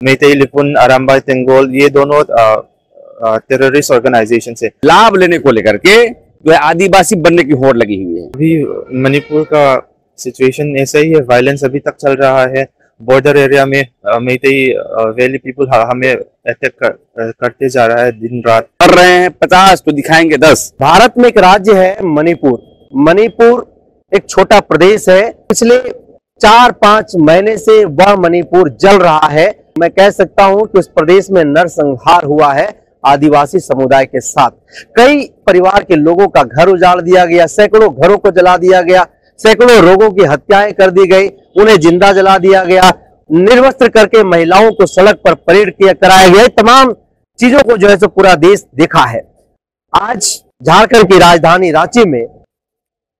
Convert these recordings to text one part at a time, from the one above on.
मेइतेई लिपुन अराम्बाई तेंगोल ये दोनों terrorist organisation से लाभ लेने को लेकर के जो है आदिवासी बनने की होड़ लगी हुई है। अभी मणिपुर का सिचुएशन ऐसा ही है, वायलेंस अभी तक चल रहा है। बॉर्डर एरिया में मेइतेई वैली पीपल हमें अटैक करते जा रहा है दिन रात। कर रहे हैं 50 तो दिखाएंगे 10। भारत में एक राज्य है मणिपुर। मणिपुर एक छोटा प्रदेश है। पिछले 4-5 महीने से वह मणिपुर जल रहा है। मैं कह सकता हूं कि उस प्रदेश में नरसंहार हुआ है आदिवासी समुदाय के साथ। कई परिवार के लोगों का घर उजाड़ दिया गया, सैकड़ों घरों को जला दिया गया, सैकड़ों लोगों की हत्याएं कर दी गई, उन्हें जिंदा जला दिया गया, निर्वस्त्र करके महिलाओं को सड़क पर परेड कराया गया। तमाम चीजों को जो है सो पूरा देश देखा है। आज झारखंड की राजधानी रांची में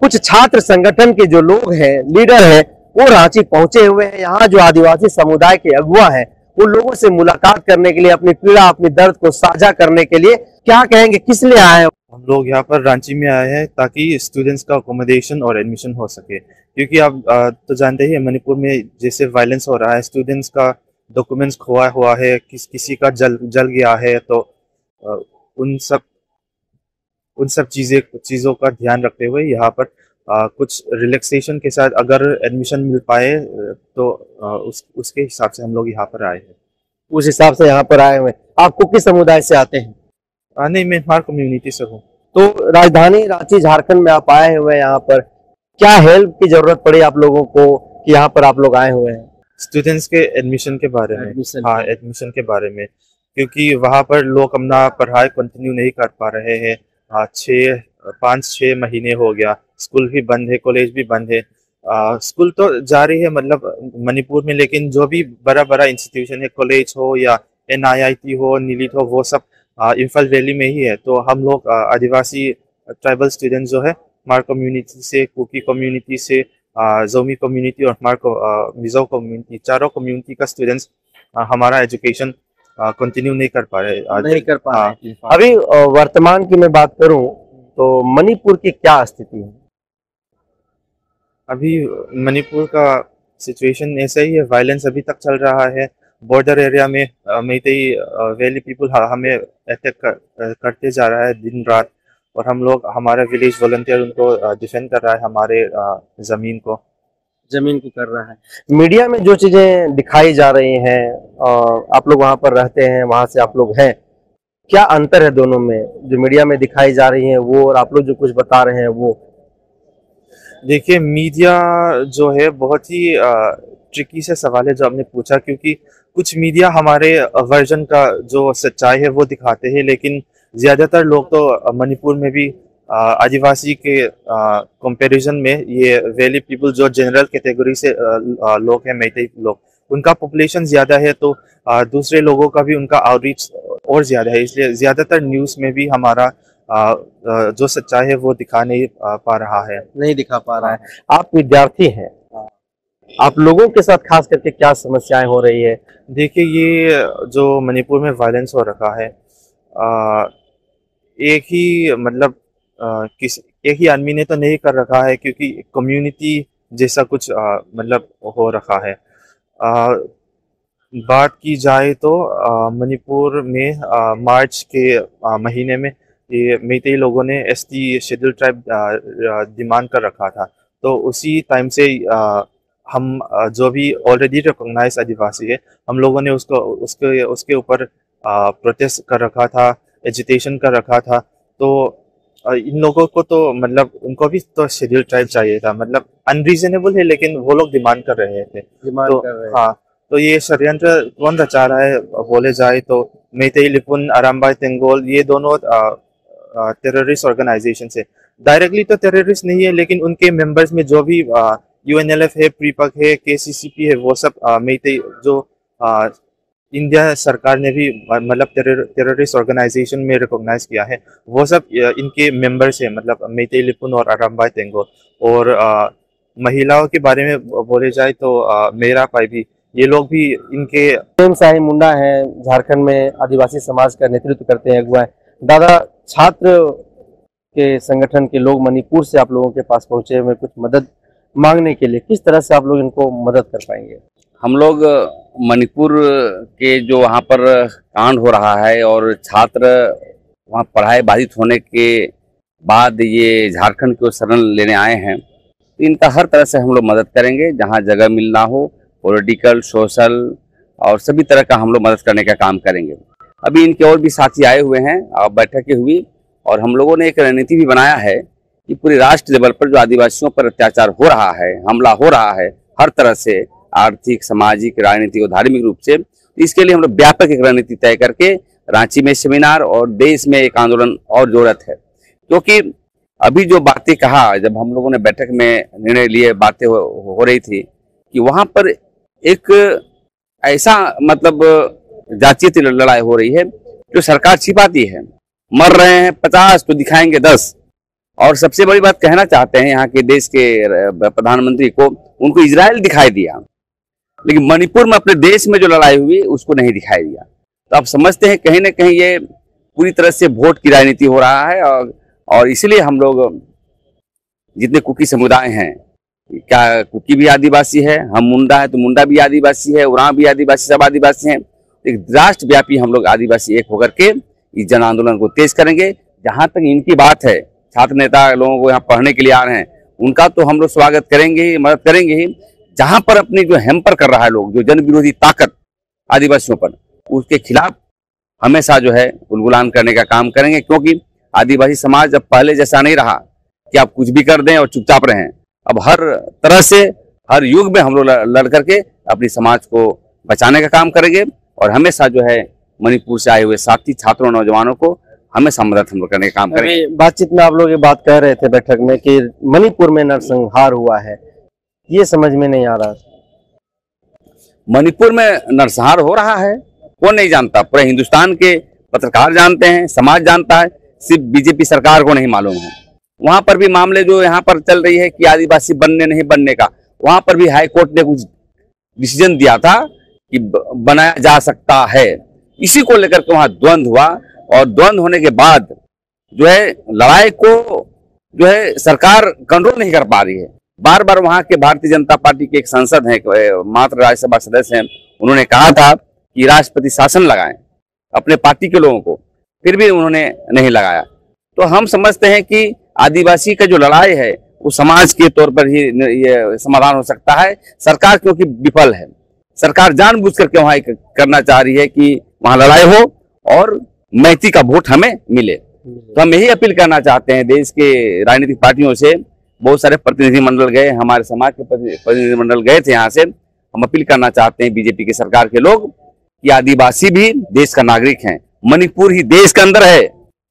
कुछ छात्र संगठन के जो लोग हैं, लीडर हैं, वो रांची पहुंचे हुए हैं। यहाँ जो आदिवासी समुदाय के अगुवा हैं, उन लोगों से मुलाकात करने के लिए, अपनी पीड़ा, अपनी दर्द को साझा करने के लिए। क्या कहेंगे, किस लिए आए हैं? हम लोग यहाँ पर रांची में आए हैं ताकि स्टूडेंट्स का अकोमोडेशन और एडमिशन हो सके, क्योंकि आप तो जानते ही मणिपुर में जैसे वायलेंस हो रहा है, स्टूडेंट्स का डॉक्यूमेंट्स खोया हुआ है, किसी का जल गया है, तो उन सब चीज़ों का ध्यान रखते हुए यहाँ पर कुछ रिलैक्सेशन के साथ अगर एडमिशन मिल पाए तो उसके हिसाब से हम लोग यहाँ पर आए हैं। उस हिसाब से यहाँ पर आए हुए। आपको किस समुदाय से आते हैं? नहीं, मैं हमारे कम्युनिटी से हूँ। तो राजधानी रांची झारखंड में आप आए हुए हैं, यहाँ पर क्या हेल्प की जरूरत पड़ी आप लोगों को कि यहाँ पर आप लोग आए हुए हैं? स्टूडेंट्स के एडमिशन के बारे में। हाँ, एडमिशन के बारे में, क्योंकि वहाँ पर लोग अपना पढ़ाई कंटिन्यू नहीं कर पा रहे हैं। 5-6 महीने हो गया, स्कूल भी बंद है, कॉलेज भी बंद है। स्कूल तो जारी है मतलब मणिपुर में, लेकिन जो भी बड़ा इंस्टीट्यूशन है, कॉलेज हो या NIIT हो, नीलित हो, वो सब इम्फाल वैली में ही है। तो हम लोग आदिवासी ट्राइबल स्टूडेंट जो है हमारे कम्युनिटी से, कुकी कम्युनिटी से, जोमी कम्युनिटी और हमारे मिजो कम्युनिटी, चारों कम्युनिटी का स्टूडेंट्स हमारा एजुकेशन कंटिन्यू नहीं कर पा रहे। अभी वर्तमान की मैं बात करूं तो मणिपुर की क्या स्थिति है? अभी मणिपुर का सिचुएशन ऐसा ही है, वायलेंस अभी तक चल रहा है। बॉर्डर एरिया में मेइतेई वैली पीपल हमें अटैक करते जा रहा है दिन रात, और हम लोग, हमारा विलेज वॉलंटियर उनको डिफेंड कर रहा है, हमारे जमीन को कर रहा है। मीडिया में जो चीजें दिखाई जा रही हैं, आप लोग वहां पर रहते हैं, वहां से आप लोग हैं, क्या अंतर है दोनों में? जो मीडिया में दिखाई जा रही है वो, और आप लोग जो कुछ बता रहे हैं वो? देखिए, मीडिया जो है बहुत ही ट्रिकी से सवाल है जो आपने पूछा, क्योंकि कुछ मीडिया हमारे वर्जन का जो सच्चाई है वो दिखाते हैं, लेकिन ज़्यादातर लोग तो मणिपुर में भी आदिवासी के कंपैरिजन में ये वैली पीपल जो जनरल कैटेगरी से लोग हैं, मेइतेई लोग, उनका पॉपुलेशन ज़्यादा है, तो दूसरे लोगों का भी उनका आउटरीच और ज़्यादा है। इसलिए ज़्यादातर न्यूज़ में भी हमारा जो सच्चाई है वो दिखा नहीं पा रहा है। आप विद्यार्थी हैं, आप लोगों के साथ खास करके क्या समस्याएं हो रही है? देखिए, ये जो मणिपुर में वायलेंस हो रखा है, एक ही मतलब एक ही आदमी ने तो नहीं कर रखा है, क्योंकि कम्युनिटी जैसा कुछ मतलब हो रखा है। बात की जाए तो मणिपुर में मार्च के महीने में ये मेइतेई लोगों ने ST शेड्यूल ट्राइब डिमांड कर रखा था, तो उसी टाइम से हम जो भी ऑलरेडी रिकॉग्नाइज आदिवासी है, हम लोगों ने उसके ऊपर प्रोटेस्ट कर रखा था, एजिटेशन कर रखा था। तो इन लोगों को तो मतलब उनको भी तो शेड्यूल ट्राइब चाहिए था, मतलब अनरीजनेबल है, लेकिन वो लोग डिमांड कर रहे थे। हाँ, तो ये षड्यंत्र कौन रचा रहा है बोले जाए तो मेइतेई लिपुन अराम्बाई तेंगोल ये दोनों टेररिस्ट ऑर्गेनाइजेशन से। डायरेक्टली तो टेररिस्ट नहीं है, लेकिन उनके मेंबर्स में जो भी UNLF है, प्रीपक है, KCCP है, वो सब मेइतेई जो इंडिया सरकार ने भी मतलब टेररिस्ट ऑर्गेनाइजेशन में रिकॉग्नाइज किया है, वो सब इनके मेंबर्स है, मतलब मेइतेई लिपुन और अराम्बाई तेंगोल। और महिलाओं के बारे में बोले जाए तो मेरा पाई भी, ये लोग भी इनके। प्रेम साही मुंडा है, झारखंड में आदिवासी समाज का नेतृत्व करते हैं, अगुवा है। दादा, छात्र के संगठन के लोग मणिपुर से आप लोगों के पास पहुंचे हुए कुछ मदद मांगने के लिए, किस तरह से आप लोग इनको मदद कर पाएंगे? हम लोग मणिपुर के जो वहाँ पर कांड हो रहा है और छात्र वहाँ पढ़ाई बाधित होने के बाद ये झारखंड की ओर शरण लेने आए हैं, तो इनका हर तरह से हम लोग मदद करेंगे। जहाँ जगह मिलना हो, पॉलिटिकल, सोशल और सभी तरह का हम लोग मदद करने का काम करेंगे। अभी इनके और भी साथी आए हुए हैं और बैठकें हुई और हम लोगों ने एक रणनीति भी बनाया है कि पूरे राष्ट्र लेवल पर जो आदिवासियों पर अत्याचार हो रहा है, हमला हो रहा है हर तरह से, आर्थिक, सामाजिक, राजनीतिक और धार्मिक रूप से, इसके लिए हम लोग व्यापक एक रणनीति तय करके रांची में सेमिनार और देश में एक आंदोलन और जरूरत है। क्योंकि अभी जो बातें कहा, जब हम लोगों ने बैठक में निर्णय लिए, बातें हो रही थी कि वहां पर एक ऐसा मतलब जातीय लड़ाई हो रही है जो सरकार छिपाती है। मर रहे हैं 50 तो दिखाएंगे 10। और सबसे बड़ी बात कहना चाहते हैं यहाँ के देश के प्रधानमंत्री को, उनको इजराइल दिखाई दिया, लेकिन मणिपुर में अपने देश में जो लड़ाई हुई उसको नहीं दिखाई दिया। तो आप समझते हैं कहीं ना कहीं ये पूरी तरह से वोट की राजनीति हो रहा है। और इसलिए हम लोग जितने कुकी समुदाय हैं, क्या कुकी भी आदिवासी है, हम मुंडा है तो मुंडा भी आदिवासी है, उरांव भी आदिवासी, सब आदिवासी हैं। एक राष्ट्रव्यापी हम लोग आदिवासी एक होकर के इस जन आंदोलन को तेज करेंगे। जहां तक इनकी बात है, छात्र नेता लोगों को यहाँ पढ़ने के लिए आ रहे हैं, उनका तो हम लोग स्वागत करेंगे ही, मदद करेंगे ही। जहां पर अपनी जो हैम्पर कर रहा है लोग, जो जन विरोधी ताकत आदिवासियों पर, उसके खिलाफ हमेशा जो है गुलगुलान करने का काम करेंगे। क्योंकि आदिवासी समाज अब पहले जैसा नहीं रहा कि आप कुछ भी कर दें और चुपचाप रहें। अब हर तरह से हर युग में हम लोग लड़ करके अपनी समाज को बचाने का काम करेंगे और हमेशा जो है मणिपुर से आए हुए साथी छात्रों, नौजवानों को हमेशा मदद हम लोग करने का काम करेंगे। बातचीत में आप लोग ये बात कह रहे थे बैठक में कि मणिपुर में नरसंहार हुआ है, ये समझ में नहीं आ रहा। मणिपुर में नरसंहार हो रहा है, कौन नहीं जानता? पूरे हिंदुस्तान के पत्रकार जानते हैं, समाज जानता है, सिर्फ बीजेपी सरकार को नहीं मालूम है। वहां पर भी मामले जो यहाँ पर चल रही है कि आदिवासी बनने नहीं बनने का, वहां पर भी हाई कोर्ट ने कुछ डिसीजन दिया था कि बनाया जा सकता है। इसी को लेकर के वहां द्वंद्व हुआ और द्वंद्व होने के बाद जो है लड़ाई को जो है सरकार कंट्रोल नहीं कर पा रही है। बार बार वहां के भारतीय जनता पार्टी के एक सांसद हैं, मात्र राज्यसभा सदस्य हैं, उन्होंने कहा था कि राष्ट्रपति शासन लगाएं अपने पार्टी के लोगों को, फिर भी उन्होंने नहीं लगाया। तो हम समझते हैं कि आदिवासी का जो लड़ाई है वो समाज के तौर पर ही ये समाधान हो सकता है। सरकार क्योंकि विफल है, सरकार जानबूझ करके वहां करना चाह रही है कि वहां लड़ाई हो और मैती का वोट हमें मिले। तो हम यही अपील करना चाहते हैं देश के राजनीतिक पार्टियों से। बहुत सारे प्रतिनिधिमंडल गए, हमारे समाज के प्रतिनिधिमंडल गए थे यहाँ से। हम अपील करना चाहते हैं बीजेपी के सरकार के लोग कि आदिवासी भी देश का नागरिक हैं, मणिपुर ही देश के अंदर है,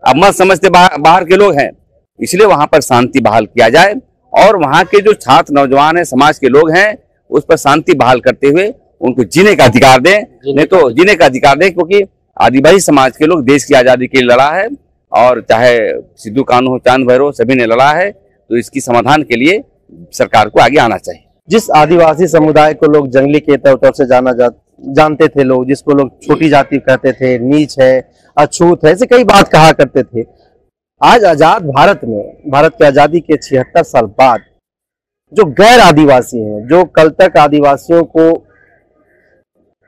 अब मत समझते बाहर के लोग हैं। इसलिए वहां पर शांति बहाल किया जाए और वहां के जो छात्र, नौजवान हैं, समाज के लोग हैं, उस पर शांति बहाल करते हुए उनको जीने का अधिकार दें, नहीं तो जीने का अधिकार दें। क्योंकि आदिवासी समाज के लोग देश की आजादी के लिए लड़ा है और चाहे सिद्धू कान्हू हो, चांद भैरव, सभी ने लड़ा है। तो इसकी समाधान के लिए सरकार को आगे आना चाहिए। जिस आदिवासी समुदाय को लोग जंगली के तौर से जानते थे लोग, जिसको लोग छोटी जाति कहते थे, नीच है, अछूत है, ऐसे कई बात कहा करते थे। आज आजाद भारत में, भारत की आजादी के 76 साल बाद जो गैर आदिवासी हैं, जो कल तक आदिवासियों को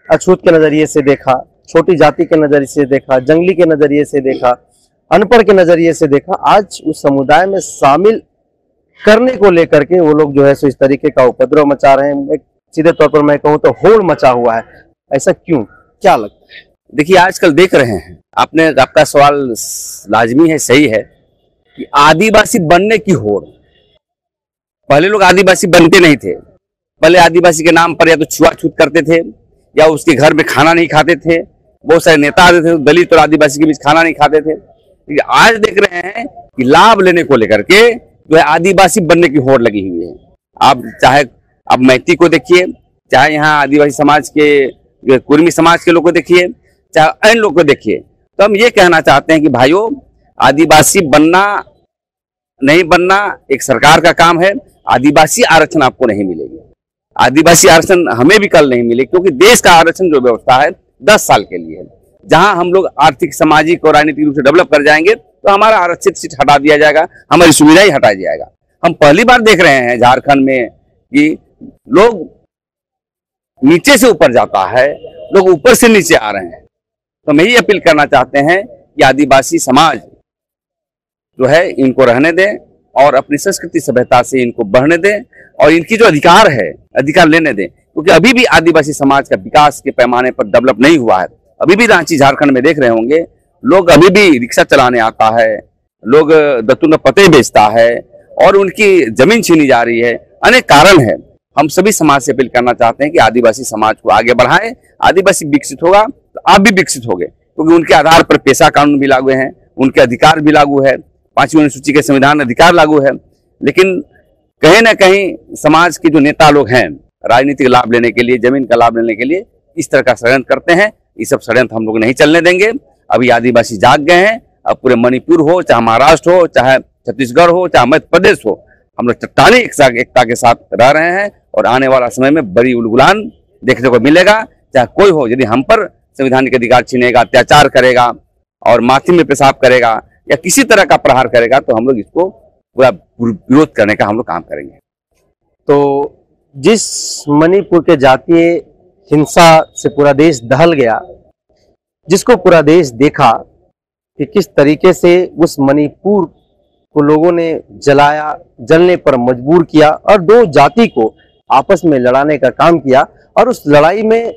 अछूत के नजरिए से देखा, छोटी जाति के नजरिए से देखा, जंगली के नजरिए से देखा, अनपढ़ के नजरिए से देखा, आज उस समुदाय में शामिल करने को लेकर के वो लोग जो है सो इस तरीके का उपद्रव मचा रहे हैं। सीधे तौर पर मैं कहूँ तो होड़ मचा हुआ है। ऐसा क्यों, क्या लगता है? देखिए आजकल देख रहे हैं, आपका सवाल लाजमी है, सही है कि आदिवासी बनने की होड़। पहले लोग आदिवासी बनते नहीं थे, पहले आदिवासी के नाम पर या तो छुआछूत करते थे या उसके घर में खाना नहीं खाते थे। बहुत सारे नेता आते थे, दलित और आदिवासी के बीच खाना नहीं खाते थे। लेकिन आज देख रहे हैं कि लाभ लेने को लेकर के जो है आदिवासी बनने की होड़ लगी हुई है। आप चाहे अब मैती को देखिए, चाहे यहाँ आदिवासी समाज के, कुर्मी समाज के लोग को देखिए, चाहे अन्य लोग को देखिए। तो हम ये कहना चाहते हैं कि भाइयों, आदिवासी बनना नहीं बनना एक सरकार का काम है। आदिवासी आरक्षण आपको नहीं मिलेगी, आदिवासी आरक्षण हमें भी कल नहीं मिले, क्योंकि देश का आरक्षण जो व्यवस्था है 10 साल के लिए है। जहां हम लोग आर्थिक, सामाजिक और राजनीतिक रूप से डेवलप कर जाएंगे तो हमारा आरक्षित सीट हटा दिया जाएगा, हमारी सुविधा ही हटा जाएगा। हम पहली बार देख रहे हैं झारखंड में कि लोग नीचे से ऊपर जाता है, लोग ऊपर से नीचे आ रहे हैं। तो मैं ये अपील करना चाहते हैं कि आदिवासी समाज जो है इनको रहने दें और अपनी संस्कृति सभ्यता से इनको बढ़ने दें और इनकी जो अधिकार है अधिकार लेने दें, क्योंकि अभी भी आदिवासी समाज का विकास के पैमाने पर डेवलप नहीं हुआ है। अभी भी रांची झारखंड में देख रहे होंगे लोग अभी भी रिक्शा चलाने आता है, लोग दत्तू पते बेचता है और उनकी जमीन छीनी जा रही है। अनेक कारण है। हम सभी समाज से अपील करना चाहते हैं कि आदिवासी समाज को आगे बढ़ाएं। आदिवासी विकसित होगा तो आप भी विकसित होंगे, क्योंकि उनके आधार पर पेशा कानून भी लागू है, उनके अधिकार भी लागू है, 5वीं अनुसूची के संविधान अधिकार लागू है। लेकिन कहीं ना कहीं समाज के जो नेता लोग हैं राजनीतिक लाभ लेने के लिए, जमीन का लाभ लेने के लिए इस तरह का षड्यंत्र करते हैं। ये सब षड्यंत्र हम लोग नहीं चलने देंगे। अभी आदिवासी जाग गए हैं। अब पूरे मणिपुर हो, चाहे महाराष्ट्र हो, चाहे छत्तीसगढ़ हो, चाहे मध्य प्रदेश हो, हम लोग चट्टानी एकता के साथ रह रहे हैं और आने वाला समय में बड़ी उलगुलान देखने को मिलेगा। चाहे कोई हो, यदि हम पर संवैधानिक अधिकार छीनेगा, अत्याचार करेगा और माथी में पेशाब करेगा या किसी तरह का प्रहार करेगा तो हम लोग इसको पूरा विरोध करने का हम लोग काम करेंगे। तो जिस मणिपुर के जातीय हिंसा से पूरा देश दहल गया, जिसको पूरा देश देखा कि किस तरीके से उस मणिपुर को लोगों ने जलाया, जलने पर मजबूर किया और दो जाति को आपस में लड़ाने का काम किया और उस लड़ाई में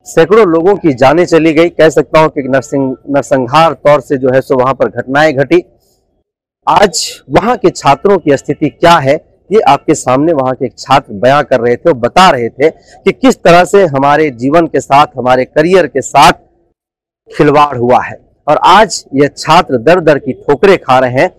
सैकड़ों लोगों की जानें चली गई। कह सकता हूं कि नरसंहार तौर से जो है सो वहां पर घटनाएं घटी। आज वहां के छात्रों की स्थिति क्या है ये आपके सामने वहां के एक छात्र बयां कर रहे थे और बता रहे थे कि किस तरह से हमारे जीवन के साथ, हमारे करियर के साथ खिलवाड़ हुआ है। और आज ये छात्र दर दर की ठोकरें खा रहे हैं,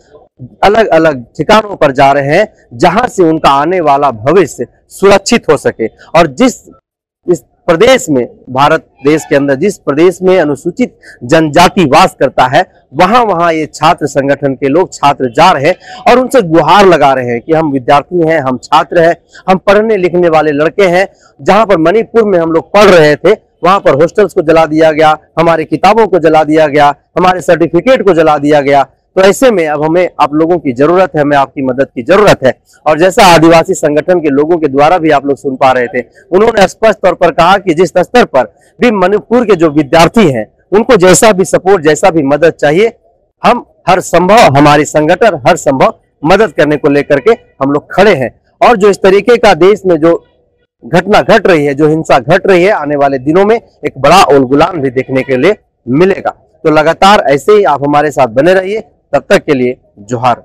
अलग अलग ठिकानों पर जा रहे हैं जहां से उनका आने वाला भविष्य सुरक्षित हो सके। और इस प्रदेश में, भारत देश के अंदर जिस प्रदेश में अनुसूचित जनजाति वास करता है, वहां ये छात्र संगठन के लोग, छात्र जा रहे हैं और उनसे गुहार लगा रहे हैं कि हम विद्यार्थी हैं, हम छात्र हैं, हम पढ़ने लिखने वाले लड़के हैं। जहां पर मणिपुर में हम लोग पढ़ रहे थे वहां पर हॉस्टल्स को जला दिया गया, हमारी किताबों को जला दिया गया, हमारे सर्टिफिकेट को जला दिया गया। तो ऐसे में अब हमें आप लोगों की जरूरत है, हमें आपकी मदद की जरूरत है। और जैसा आदिवासी संगठन के लोगों के द्वारा भी आप लोग सुन पा रहे थे, उन्होंने स्पष्ट तौर पर कहा कि जिस स्तर पर भी मणिपुर के जो विद्यार्थी हैं उनको जैसा भी सपोर्ट, जैसा भी मदद चाहिए, हम हर संभव, हमारी संगठन हर संभव मदद करने को लेकर के हम लोग खड़े हैं। और जो इस तरीके का देश में जो घटना घट रही है, जो हिंसा घट रही है, आने वाले दिनों में एक बड़ा उलगुलान भी देखने के लिए मिलेगा। तो लगातार ऐसे ही आप हमारे साथ बने रहिए। तब तक के लिए जोहार।